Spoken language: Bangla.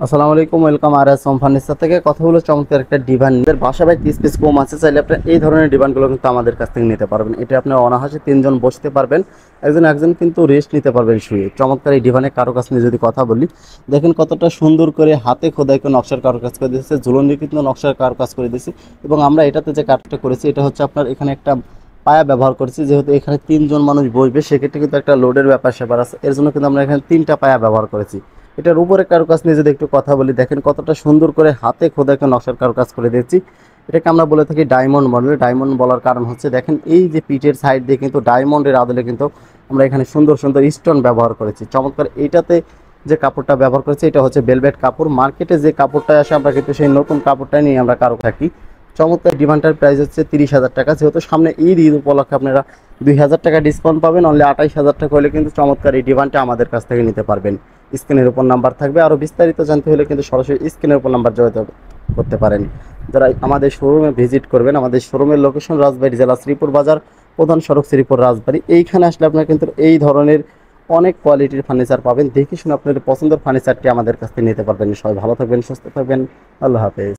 আসসালামু আলাইকুম, ওয়েলকাম আর এস হোম ফার্নিচার থেকে। কথা হলো চমৎকার একটা ডিভান, বাসা বাই 30 পিস কম আছে, চাইলে আপনি এই ধরনের ডিভানগুলো কিন্তু আমাদের কাছ থেকে নিতে পারবেন। এটা আপনি অনায়াসে 3 জন বসতে পারবেন, একজন কিন্তু রেস্ট নিতে পারবেন শুয়ে। চমৎকার এই ডিভানের কারুকাজ নিয়ে যদি কথা বলি, দেখেন কতটা সুন্দর করে হাতে খোদাই করে নকশার কারুকাজ করে দিয়েছে, ঝুলনি কিন্তু নকশার কারুকাজ করে দিয়েছে। এবং আমরা এটাতে যে কাঠটা করেছি, এটা হচ্ছে আপনার এখানে একটা পায়া ব্যবহার করেছি, যেহেতু এখানে 3 জন মানুষ বসবে, সেক্ষেত্রে কিন্তু একটা লোডের ব্যাপার স্যাপার আছে, এর জন্য কিন্তু আমরা এখানে 3টা পায়া ব্যবহার করেছি। এটার উপরে কারুকাজ নিয়ে যদি একটু কথা বলি, দেখেন কতটা সুন্দর করে হাতে খোদাকে নকশার কারুকাজ করে দিয়েছি। এটাকে আমরা বলে থাকি ডায়মন্ড মডেল। ডায়মন্ড বলার কারণ হচ্ছে, দেখেন এই যে পিঠের সাইড দিয়ে কিন্তু ডায়মন্ডের আদলে কিন্তু আমরা এখানে সুন্দর সুন্দর স্টোন ব্যবহার করেছি। চমৎকার এইটাতে যে কাপড়টা ব্যবহার করেছি, এটা হচ্ছে ভেলভেট কাপড়। মার্কেটে যে কাপড়টা আসে, আমরা কিন্তু সেই নতুন কাপড়টাই নিয়ে আমরা কারো থাকি। চমৎকার ডিমান্ডটার প্রাইস হচ্ছে 30,000 টাকা। যেহেতু সামনে ঈদ উপলক্ষে আপনারা 2,000 টাকা ডিসকাউন্ট পাবেন, অনলি 28,000 টাকা হলে কিন্তু চমৎকার এই ডিমান্ডটা আমাদের কাছ থেকে নিতে পারবেন। স্ক্রিনের উপর নাম্বার থাকবে, আরও বিস্তারিত জানতে হলে কিন্তু সরাসরি স্ক্রিনের উপর নাম্বার যোগাযোগ করতে পারেন। যারা আমাদের শোরুমে ভিজিট করবেন, আমাদের শোরুমের লোকেশন রাজবাড়ী জেলা শ্রীপুর বাজার, প্রধান সড়ক শ্রীপুর রাজবাড়ী। এইখানে আসলে আপনারা কিন্তু এই ধরনের অনেক কোয়ালিটির ফার্নিচার পাবেন। দেখে শুনে আপনাদের পছন্দের ফার্নিচারটি আমাদের কাছ থেকে নিতে পারবেন। সবাই ভালো থাকবেন, সুস্থ থাকবেন। আল্লাহ হাফেজ।